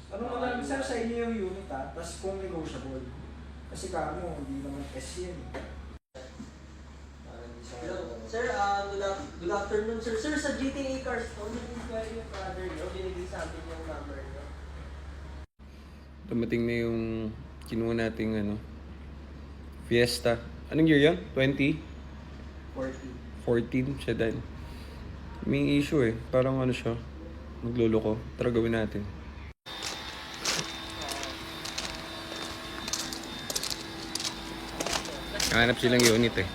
Ano mo lang sir sa inyo yung unit ha, tapos kung negotiable. Kasi kamo, hindi naman S yan. Hello. Sir, good afternoon sir. Sir, sa GTA Cars, nag-inquire yung brother nyo, binigay sa amin yung number nyo. Dumating na yung kinuha nating Fiesta. Anong year yun? 20? 14 siya din. May issue eh. Parang siya. Magluloko. Tara gawin natin. Hanap silang unit eh.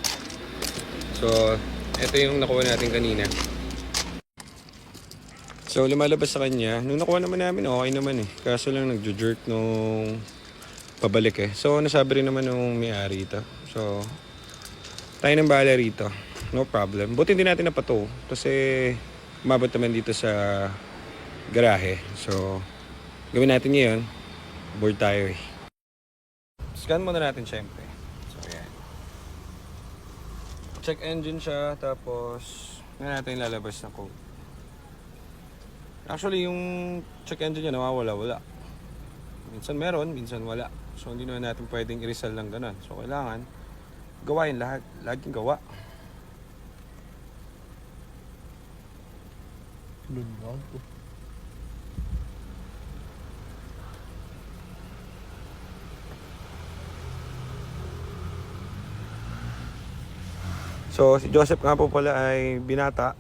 So, ito yung nakuha natin kanina. So, lumalabas sa kanya. Nung nakuha naman namin, okay naman eh. Kaso lang nagjo-jerk nung pabalik eh. So, nasabi rin naman nung may-ari ito. So, tayo ng bahala rito. No problem. Buti hindi natin napato. Kasi, umabot naman dito sa garahe. So, gawin natin ngayon. Board tayo eh. Scan muna natin syempre. So, yan. Check engine siya. Tapos, nga natin lalabas na code. Actually, yung check engine niya nawawala-wala. Minsan meron, minsan wala. So, hindi naman natin pwedeng i-resell lang ganun. So, kailangan gawain lahat. Lahat yung gawa. So, si Joseph nga po pala ay binata.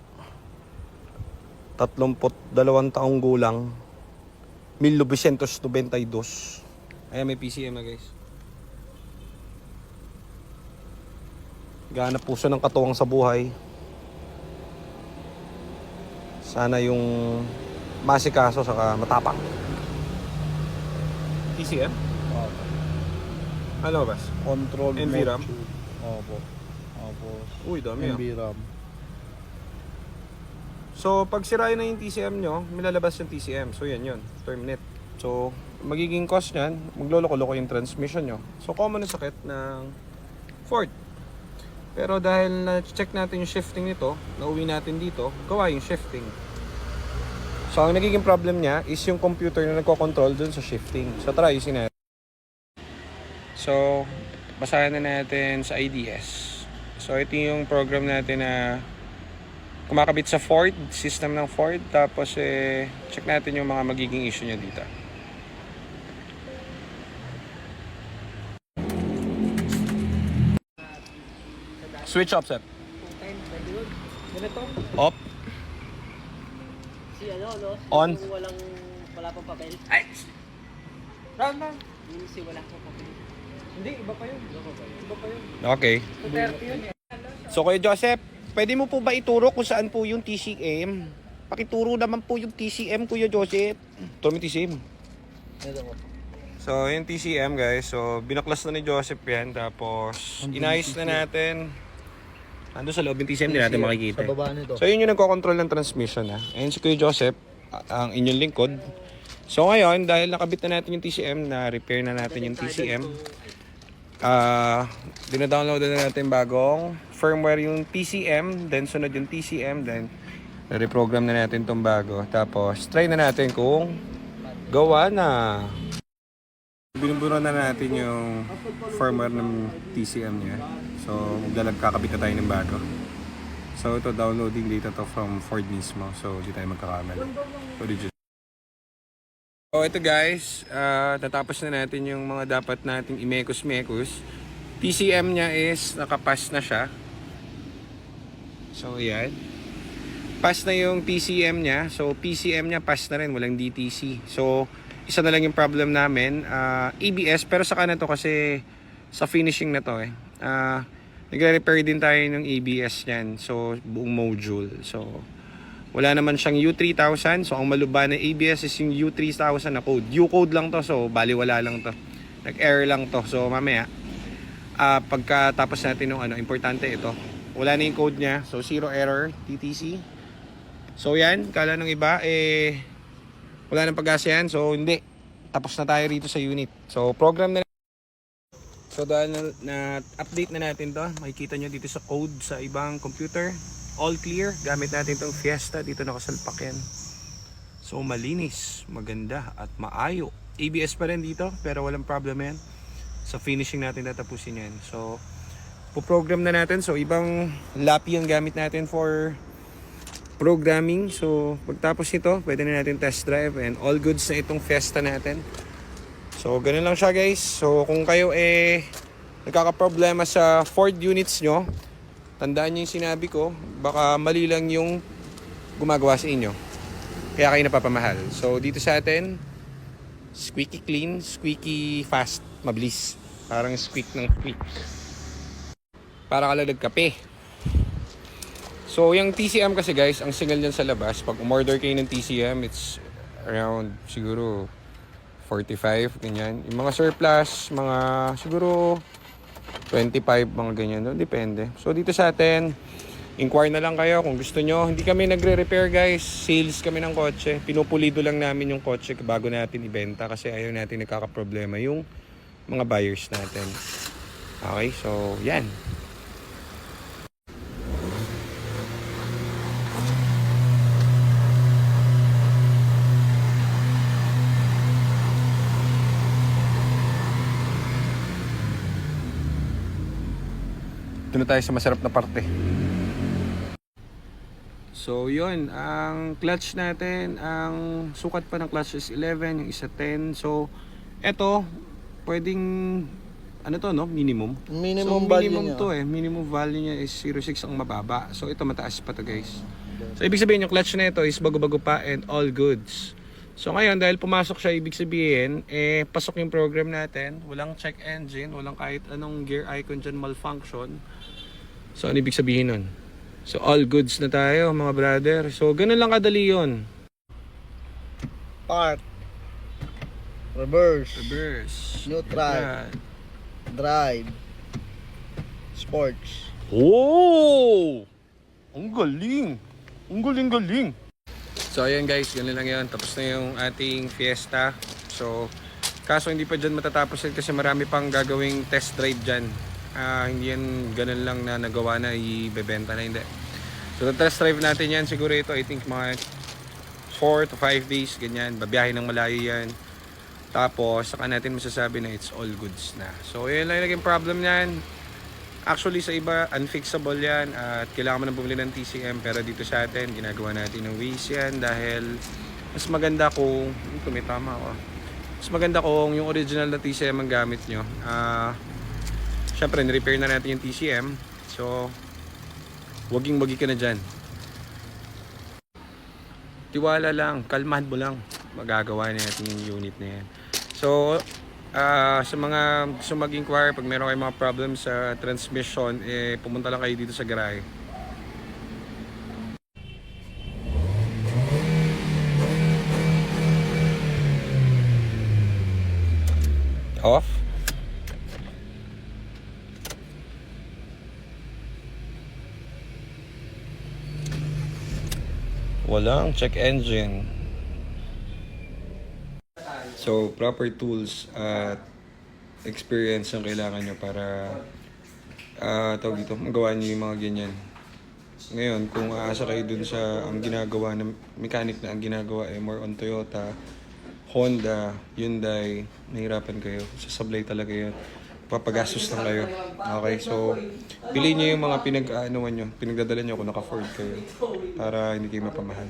32 taong gulang. 1992. Ayan, may PCM na guys. Gahanap po siya ng katuwang sa buhay. Sana yung masikaso saka matapang. PCM? Opo. Ano ba? Control NVRAM? Bluetooth. Opo. Opo. Uy, dami NVRAM. So, pag sirain na yung TCM nyo, milalabas yung TCM. So, yan. Terminate. So, magiging cost nyan, magloloko-loko yung transmission nyo. So, common na sakit ng Ford. Pero dahil na-check natin yung shifting nito, nauwi natin dito, gawa yung shifting. So, ang nagiging problem niya is yung computer na nagko-control dun sa shifting. So, try using natin. So, basahin na natin sa IDS. So, ito yung program natin na kumakabit sa Ford, system ng Ford. Tapos, check natin yung mga magiging issue niya dito. Switch off, sir. Off. Si no? On. Yung wala pang papel. Ay! Round. Yung si wala pang papel. Hindi, iba pa yun. Okay. 30 yun eh. So, Kuya Joseph, pwede mo po ba ituro kung saan po yung TCM? Pakituro naman po yung TCM, Kuya Joseph. Ito may TCM. So, yung TCM guys. So, binaklas na ni Joseph yan. Tapos, inayos na natin. Ando sa loob yung TCM, hindi natin makikita. Sa baba nito. So, yun yung nagko-control ng transmission. Ayun si Kuya Joseph, ang inyong lingkod. So, ngayon, dahil nakabit na natin yung TCM, na-repair na natin yung TCM, dinadownload na natin bagong firmware yung TCM, then sunod yung TCM, then reprogram na natin itong bago. Tapos, try na natin kung gawa na. Binubura na natin yung firmware ng TCM niya. So, kakabit na tayo ng bago. So, ito downloading data to from Ford mismo. So, di tayo magkakamali. So, ito guys, natapos na natin yung mga dapat nating imekos-mekos. TCM niya is nakapass na siya. So, yan. Pass na yung TCM niya. So, PCM niya pass na rin. Walang DTC. So, isa na lang yung problem namin. ABS, pero saka na to kasi sa finishing na to eh. Nagre-repair din tayo ng ABS niyan. So, buong module. So, wala naman siyang U3000. So, ang maluba ng ABS is yung U3000 na code. U-code lang to. So, baliwala lang to. Nag-error lang to. So, mamaya, pagkatapos natin ng importante ito. Wala na yung code niya. So, zero error, TTC. So, yan. Kala ng iba, wala nang pag-asa yan. So, hindi. Tapos na tayo rito sa unit. So, program na. So, dahil na-update na natin to, makikita nyo dito sa code sa ibang computer. All clear. Gamit natin itong Fiesta. Dito nakasalpak yan. So malinis, maganda at maayo. ABS pa rin dito pero walang problem yan. Sa finishing natin tatapusin yan. So puprogram na natin. So ibang lapi ang gamit natin for programming. So pagtapos nito, pwede na natin test drive and all goods na itong Fiesta natin. So ganun lang siya guys. So kung kayo nagkakaproblema sa Ford units nyo, tandaan nyo yung sinabi ko, baka mali lang yung gumagawa sa inyo. Kaya kayo napapamahal. So dito sa atin, squeaky clean, squeaky fast, mabilis. Parang squeak ng squeak. Para kalalag kape. So yung TCM kasi guys, ang signal niyan sa labas, pag umorder kayo ng TCM, it's around siguro 45, ganyan. Yung mga surplus, mga siguro 25, mga ganyan. No? Depende. So dito sa atin, inquire na lang kayo kung gusto nyo. Hindi kami nagre-repair guys. Sales kami ng kotse. Pinupulido lang namin yung kotse bago natin ibenta kasi ayaw natin nagkakaproblema yung mga buyers natin. Okay, so yan. Ito na tayo sa masarap na parte. So yun, ang clutch natin, ang sukat pa ng clutch is 11, yung isa 10. So eto, pwedeng ano to no, minimum. Minimum so, value minimum niya. to minimum value niya is 0.6 ang mababa. So ito mataas pa to guys. So ibig sabihin yung clutch na ito is bago-bago pa and all goods. So ngayon dahil pumasok siya, ibig sabihin pasok yung program natin, walang check engine, walang kahit anong gear icon dyan malfunction. So ano ibig sabihin nun? So all goods na tayo mga brother. So ganun lang kadali yun. Park. Reverse. Yan. Neutral. Drive. Sports. Oh! Ang galing! Ang galing-galing! So ayan guys, ganun lang yan. Tapos na yung ating Fiesta. So, kaso hindi pa dyan matatapos yan kasi marami pang gagawing test drive dyan. Hindi yan ganun lang na nagawa na ibebenta na, hindi. So, test drive natin yan. Siguro ito, I think mga 4 to 5 days, ganyan. Babiyahe ng malayo yan. Tapos, saka natin masasabi na it's all goods na. So, yun lang yung problem niyan. Actually, sa iba, unfixable yan. At kailangan mo nang bumili ng TCM. Pero dito sa atin, ginagawa natin ng ways yan. Dahil, mas maganda kung, ito may tama ako. Mas maganda kung yung original na TCM ang gamit nyo. Siyempre, ni-repair na natin yung TCM. So, waging-wagi ka na dyan. Tiwala lang, kalmahan mo lang. Magagawa natin yung unit na yan. So, sa mga gusto mag-inquire, pag meron kayong mga problems sa transmission, pumunta lang kayo dito sa garahe. Off. Walang check engine. So, proper tools at experience ang kailangan nyo para tawag dito, magawa nyo yung mga ganyan. Ngayon, kung aasa kayo dun sa ang ginagawa ng mechanic na ang ginagawa more on Toyota, Honda, Hyundai, nahirapan kayo. Sasablay talaga yun. Papagastos lang kayo. Okay, so piliin nyo yung mga pinagdadala nyo kung naka-Ford kayo para hindi kayo mapamahal.